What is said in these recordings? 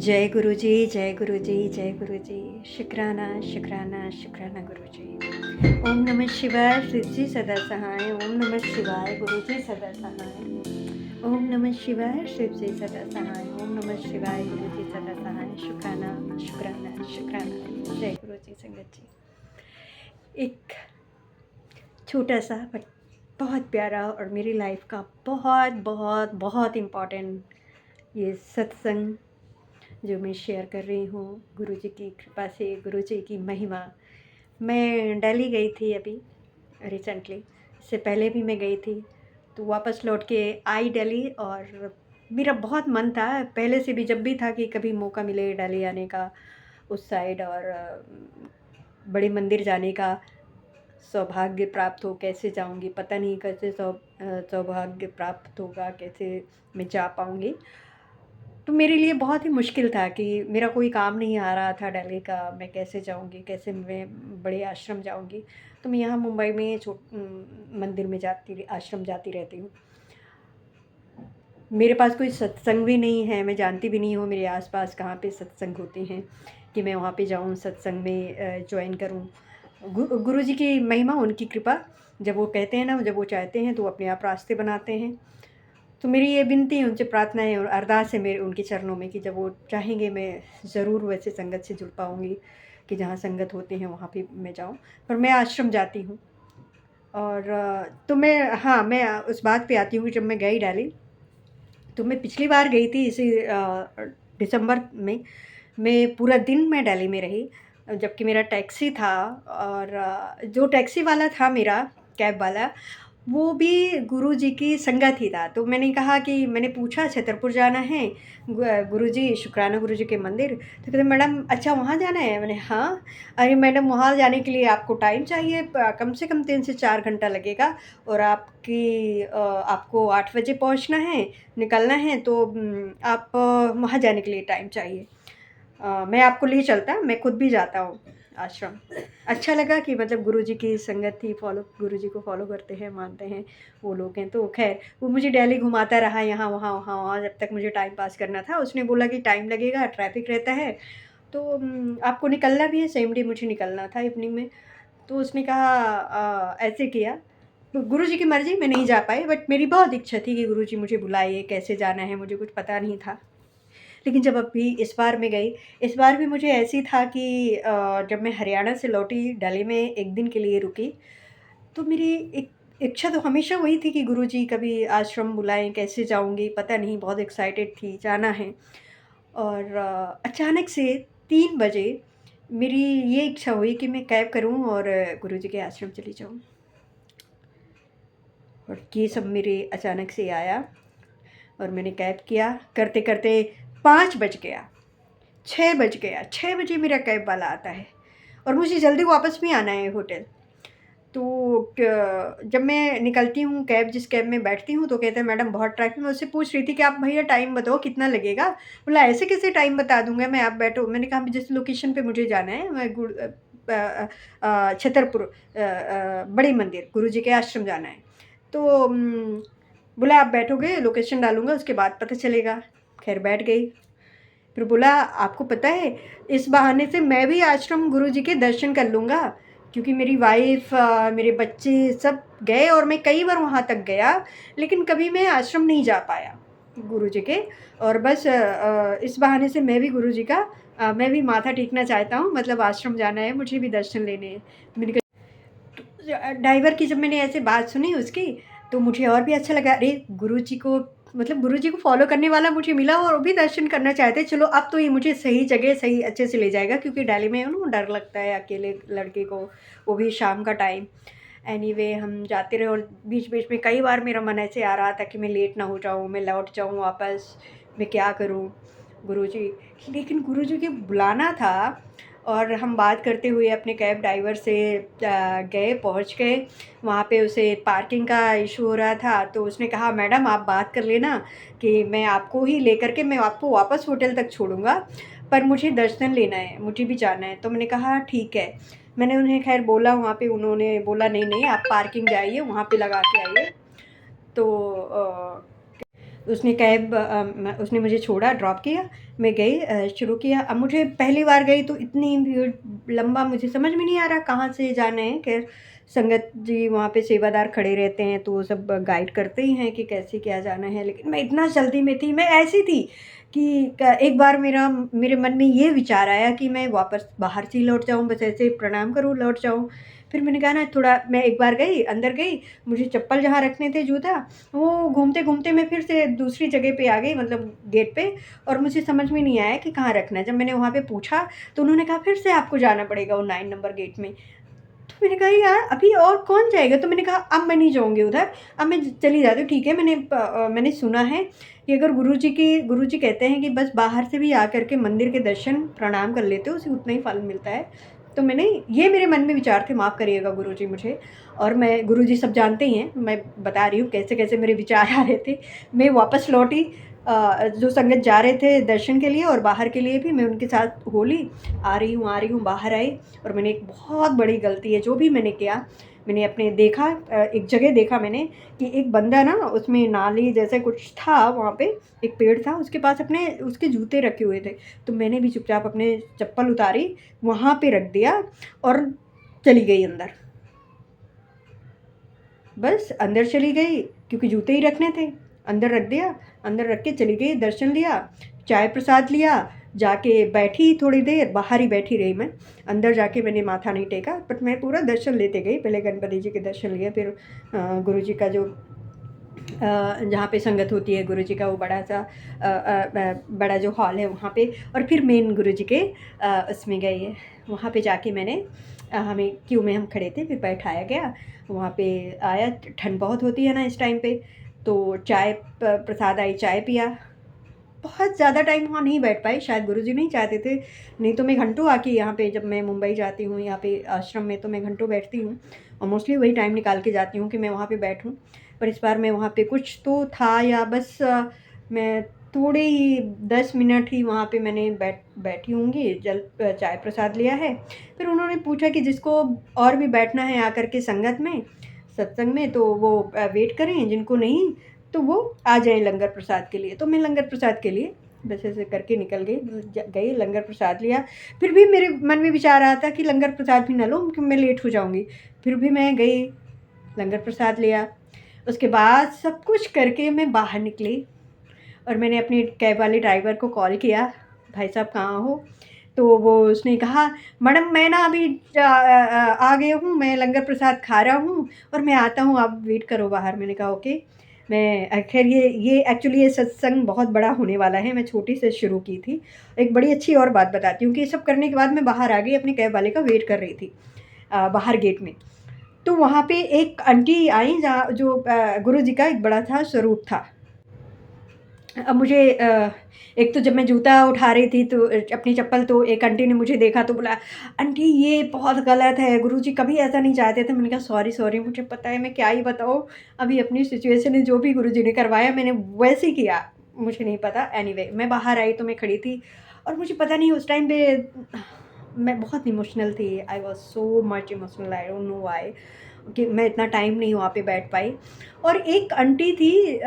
जय गुरु जी, जय गुरु जी, जय गुरु जी। शुक्राना शुक्राना शुक्राना गुरु जी। ओम नमः शिवाय, शिव जी सदा सहाय। ओम नमः शिवाय, गुरु जी सदा सहाय। ओम नमः शिवाय, शिव जी सदा सहाय। ओम नमः शिवाय, गुरु जी सदा सहाय। शुक्राना शुक्राना शुक्राना। जय गुरु जी। संगत जी, एक छोटा सा बट बहुत प्यारा और मेरी लाइफ का बहुत बहुत बहुत इम्पोर्टेंट ये सत्संग जो मैं शेयर कर रही हूँ, गुरु जी की कृपा से, गुरु जी की महिमा। मैं दिल्ली गई थी अभी रिसेंटली, इससे पहले भी मैं गई थी, तो वापस लौट के आई दिल्ली। और मेरा बहुत मन था पहले से भी, जब भी था कि कभी मौका मिले दिल्ली आने का, उस साइड, और बड़े मंदिर जाने का सौभाग्य प्राप्त हो। कैसे जाऊंगी पता नहीं, कैसे सौभाग्य प्राप्त होगा, कैसे मैं जा पाऊंगी। तो मेरे लिए बहुत ही मुश्किल था कि मेरा कोई काम नहीं आ रहा था दिल्ली का, मैं कैसे जाऊंगी, कैसे मैं बड़े आश्रम जाऊंगी। तो मैं यहाँ मुंबई में मंदिर में आश्रम जाती रहती हूँ। मेरे पास कोई सत्संग भी नहीं है, मैं जानती भी नहीं हूँ मेरे आसपास कहाँ पे सत्संग होते हैं कि मैं वहाँ पे जाऊँ, सत्संग में ज्वाइन करूँ। गुरु जी की महिमा, उनकी कृपा। जब वो कहते हैं ना, जब वो चाहते हैं तो वो अपने आप रास्ते बनाते हैं। तो मेरी ये विनती है उनसे, प्रार्थना है और अरदास है मेरे उनके चरणों में कि जब वो चाहेंगे मैं ज़रूर वैसे संगत से जुड़ पाऊँगी कि जहाँ संगत होते हैं वहाँ पे मैं जाऊँ। पर मैं आश्रम जाती हूँ। और तो मैं उस बात पे आती हूँ कि जब मैं गई दिल्ली, तो मैं पिछली बार गई थी इसी दिसंबर में। मैं पूरा दिन मैं दिल्ली में रही, जबकि मेरा टैक्सी था। और जो टैक्सी वाला था मेरा, कैब वाला, वो भी गुरु जी की संगत ही था। तो मैंने कहा कि मैंने पूछा छतरपुर जाना है गुरु जी, शुक्राना गुरु जी के मंदिर। तो कहते मैडम अच्छा वहाँ जाना है। मैंने हाँ। अरे मैडम वहाँ जाने के लिए आपको टाइम चाहिए, कम से कम 3 से 4 घंटा लगेगा। और आपको 8 बजे पहुँचना है, निकलना है। तो आप वहाँ जाने के लिए टाइम चाहिए। मैं आपको ले चलता, मैं खुद भी जाता हूँ आश्रम। अच्छा लगा कि मतलब गुरु जी की संगत थी, गुरु जी को फॉलो करते हैं, मानते हैं वो लोग हैं। तो खैर वो मुझे दिल्ली घुमाता रहा, यहाँ वहाँ वहाँ वहाँ, जब तक मुझे टाइम पास करना था। उसने बोला कि टाइम लगेगा, ट्रैफिक रहता है, तो आपको निकलना भी है, सेम डे मुझे निकलना था इवनिंग में। तो उसने कहा ऐसे किया। तो गुरु जी की मर्ज़ी, मैं नहीं जा पाई, बट मेरी बहुत इच्छा थी कि गुरु जी मुझे बुलाइए, कैसे जाना है मुझे कुछ पता नहीं था। लेकिन जब अभी इस बार मैं गई, इस बार भी मुझे ऐसी था कि जब मैं हरियाणा से लौटी, दिल्ली में 1 दिन के लिए रुकी, तो मेरी एक इच्छा तो हमेशा वही थी कि गुरुजी कभी आश्रम बुलाएँ, कैसे जाऊँगी पता नहीं, बहुत एक्साइटेड थी, जाना है। और अचानक से 3 बजे मेरी ये इच्छा हुई कि मैं कैब करूँ और गुरुजी के आश्रम चली जाऊँ। और ये सब मेरे अचानक से आया और मैंने कैब किया, करते-करते 5 बज गया। 6 बज गया, 6 बजे मेरा कैब वाला आता है और मुझे जल्दी वापस भी आना है होटल। तो जब मैं निकलती हूँ, जिस कैब में बैठती हूँ, तो कहते हैं मैडम बहुत ट्रैफिक। मैं उससे पूछ रही थी कि आप भैया टाइम बताओ कितना लगेगा। बोला ऐसे कैसे टाइम बता दूंगा मैं, आप बैठो। मैंने कहा जिस लोकेशन पे मुझे जाना है, मैं छतरपुर बड़े मंदिर गुरु जी के आश्रम जाना है। तो बोला आप बैठोगे, लोकेशन डालूंगा, उसके बाद पता चलेगा। खैर बैठ गई। फिर बोला आपको पता है, इस बहाने से मैं भी आश्रम गुरु जी के दर्शन कर लूँगा, क्योंकि मेरी वाइफ मेरे बच्चे सब गए और मैं कई बार वहाँ तक गया, लेकिन कभी मैं आश्रम नहीं जा पाया गुरु जी के। और बस इस बहाने से मैं भी गुरु जी का मैं भी माथा टेकना चाहता हूँ, मतलब आश्रम जाना है, मुझे भी दर्शन लेने हैं। मैंने ड्राइवर की जब मैंने ऐसे बात सुनी उसकी, तो मुझे और भी अच्छा लगा। अरे गुरुजी को, मतलब गुरुजी को फॉलो करने वाला मुझे मिला और वो भी दर्शन करना चाहते। चलो अब तो ये मुझे सही जगह सही अच्छे से ले जाएगा, क्योंकि दिल्ली में ना डर लगता है अकेले लड़के को, वो भी शाम का टाइम। एनीवे हम जाते रहे और बीच बीच में कई बार मेरा मन ऐसे आ रहा था कि मैं लेट ना हो जाऊँ, मैं लौट जाऊँ वापस, मैं क्या करूँ गुरुजी। लेकिन गुरुजी के बुलाना था। और हम बात करते हुए अपने कैब ड्राइवर से पहुंच गए वहाँ पे। उसे पार्किंग का इशू हो रहा था, तो उसने कहा मैडम आप बात कर लेना कि मैं आपको ही लेकर के मैं आपको वापस होटल तक छोड़ूंगा, पर मुझे दर्शन लेना है, मुझे भी जाना है। तो मैंने कहा ठीक है। मैंने उन्हें खैर बोला वहाँ पे, उन्होंने बोला नहीं नहीं आप पार्किंग जाइए, वहाँ पे लगा के आइए। तो उसने कैब उसने मुझे छोड़ा, ड्रॉप किया, मैं गई, शुरू किया। अब मुझे पहली बार गई तो इतनी भीड़, लंबा, मुझे समझ में नहीं आ रहा कहाँ से जाना है। खैर संगत जी वहाँ पे सेवादार खड़े रहते हैं तो वो सब गाइड करते ही हैं कि कैसे क्या जाना है। लेकिन मैं इतना जल्दी में थी, मैं ऐसी थी कि एक बार मेरे मन में ये विचार आया कि मैं वापस बाहर से ही लौट जाऊँ, बस ऐसे प्रणाम करूँ लौट जाऊँ। फिर मैंने कहा ना थोड़ा, मैं एक बार गई, अंदर गई, मुझे चप्पल जहाँ रखने थे, जूता, वो घूमते घूमते मैं फिर से दूसरी जगह पे आ गई, मतलब गेट पे। और मुझे समझ में नहीं आया कि कहाँ रखना है। जब मैंने वहाँ पे पूछा तो उन्होंने कहा फिर से आपको जाना पड़ेगा वो 9 नंबर गेट में। तो मैंने कहा यार अभी और कौन जाएगा, तो मैंने कहा अब मैं नहीं जाऊँगी उधर, अब मैं चली जाती हूँ। ठीक है, मैंने सुना है कि अगर गुरुजी कहते हैं कि बस बाहर से भी आकर के मंदिर के दर्शन प्रणाम कर लेते हो, उसे उतना ही फल मिलता है। तो मैंने, ये मेरे मन में विचार थे, माफ़ करिएगा गुरुजी मुझे। और मैं, गुरुजी सब जानते ही हैं, मैं बता रही हूँ कैसे कैसे मेरे विचार आ रहे थे। मैं वापस लौटी, जो संगत जा रहे थे दर्शन के लिए और बाहर के लिए भी, मैं उनके साथ होली, आ रही हूँ, बाहर आई। और मैंने एक बहुत बड़ी गलती है जो भी मैंने किया, मैंने अपने देखा, एक जगह देखा मैंने कि एक बंदा ना, उसमें नाली जैसे कुछ था वहाँ पे, एक पेड़ था, उसके पास अपने उसके जूते रखे हुए थे। तो मैंने भी चुपचाप अपने चप्पल उतारी, वहाँ पे रख दिया और चली गई अंदर। बस अंदर चली गई क्योंकि जूते ही रखने थे, अंदर रख दिया, अंदर रख के चली गई, दर्शन लिया, चाय प्रसाद लिया, जाके बैठी थोड़ी देर, बाहर ही बैठी रही मैं। अंदर जाके मैंने माथा नहीं टेका, बट मैं पूरा दर्शन लेते गई। पहले गणपति जी के दर्शन लिए, फिर गुरु जी का जो जहाँ पे संगत होती है गुरु जी का, वो बड़ा सा बड़ा जो हॉल है वहाँ पे, और फिर मेन गुरु जी के उसमें गई है। वहाँ पे जाके मैंने हमें क्यू में हम खड़े थे, फिर बैठाया गया। वहाँ पे आया, ठंड बहुत होती है ना इस टाइम पे, तो चाय प्रसाद आई, चाय पिया। बहुत ज़्यादा टाइम वहाँ नहीं बैठ पाई, शायद गुरुजी नहीं चाहते थे, नहीं तो मैं घंटों आके यहाँ पे, जब मैं मुंबई जाती हूँ यहाँ पे आश्रम में, तो मैं घंटों बैठती हूँ और मोस्टली वही टाइम निकाल के जाती हूँ कि मैं वहाँ पे बैठूँ। पर इस बार मैं वहाँ पे, कुछ तो था, या बस मैं थोड़े ही 10 मिनट ही वहाँ पे मैंने बैठी होंगी, जल चाय प्रसाद लिया है। फिर उन्होंने पूछा कि जिसको और भी बैठना है आकर के संगत में, सत्संग में, तो वो वेट करें, जिनको नहीं तो वो आ जाएं लंगर प्रसाद के लिए। तो मैं लंगर प्रसाद के लिए बस ऐसे करके निकल गई, लंगर प्रसाद लिया। फिर भी मेरे मन में विचार आया था कि लंगर प्रसाद भी ना लूँ क्योंकि मैं लेट हो जाऊँगी। फिर भी मैं गई, लंगर प्रसाद लिया। उसके बाद सब कुछ करके मैं बाहर निकली और मैंने अपने कैब वाले ड्राइवर को कॉल किया, भाई साहब कहाँ हो? तो वो, उसने कहा मैडम मैं ना अभी आ गया हूँ, मैं लंगर प्रसाद खा रहा हूँ और मैं आता हूँ, आप वेट करो बाहर। मैंने कहा ओके। मैं खैर ये एक्चुअली ये सत्संग बहुत बड़ा होने वाला है, मैं छोटी से शुरू की थी। एक बड़ी अच्छी और बात बताती हूँ कि ये सब करने के बाद मैं बाहर आ गई, अपने कैब वाले का वेट कर रही थी बाहर गेट में। तो वहाँ पे एक आंटी आई, जहाँ जो गुरु जी का एक बड़ा था स्वरूप था। अब मुझे एक तो जब मैं जूता उठा रही थी तो अपनी चप्पल, तो एक आंटी ने मुझे देखा तो बोला, आंटी ये बहुत गलत है, गुरुजी कभी ऐसा नहीं चाहते थे। मैंने कहा सॉरी सॉरी, मुझे पता है, मैं क्या ही बताऊँ, अभी अपनी सिचुएशन है, जो भी गुरुजी ने करवाया मैंने वैसे ही किया, मुझे नहीं पता। एनीवे मैं बाहर आई तो मैं खड़ी थी और मुझे पता नहीं उस टाइम पे मैं बहुत इमोशनल थी। I was so much emotional, I don't know why, कि मैं इतना टाइम नहीं वहाँ पे बैठ पाई। और एक आंटी थी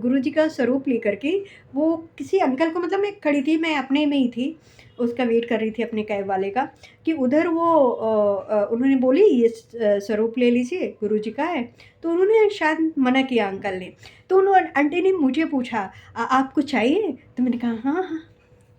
गुरुजी का स्वरूप लेकर के, वो किसी अंकल को, मतलब मैं खड़ी थी, मैं अपने में ही थी, उसका वेट कर रही थी अपने कैब वाले का, कि उधर वो उन्होंने बोली ये स्वरूप ले लीजिए, गुरुजी का है। तो उन्होंने शायद मना किया अंकल ने, तो उन्होंने, आंटी ने मुझे पूछा आपको चाहिए? तो मैंने कहा हाँ हाँ।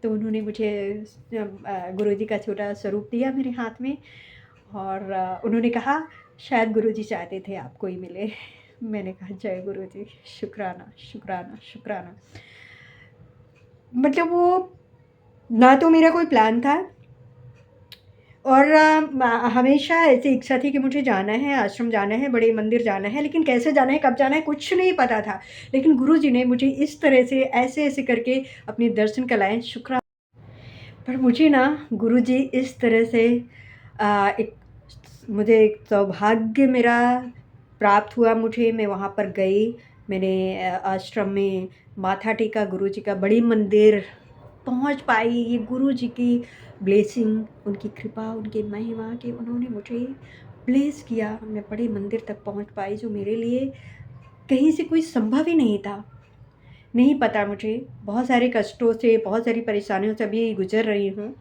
तो उन्होंने मुझे गुरुजी का छोटा स्वरूप दिया मेरे हाथ में और उन्होंने कहा शायद गुरुजी चाहते थे आपको ही मिले। मैंने कहा जय गुरुजी, शुक्राना शुक्राना शुक्राना। मतलब वो, ना तो मेरा कोई प्लान था और हमेशा ऐसी इच्छा थी कि मुझे जाना है, आश्रम जाना है, बड़े मंदिर जाना है, लेकिन कैसे जाना है, कब जाना है, कुछ नहीं पता था। लेकिन गुरुजी ने मुझे इस तरह से ऐसे ऐसे करके अपने दर्शन कराए, शुक्राना। पर मुझे ना गुरुजी इस तरह से एक, मुझे एक सौभाग्य मेरा प्राप्त हुआ, मुझे, मैं वहाँ पर गई, मैंने आश्रम में माथा टेका, गुरु जी का बड़ी मंदिर पहुँच पाई। ये गुरु जी की ब्लेसिंग, उनकी कृपा, उनकी महिमा कि उन्होंने मुझे ब्लेस किया, मैं बड़े मंदिर तक पहुँच पाई, जो मेरे लिए कहीं से कोई संभव ही नहीं था। नहीं पता मुझे, बहुत सारे कष्टों से, बहुत सारी परेशानियों से अभी गुज़र रही हूँ।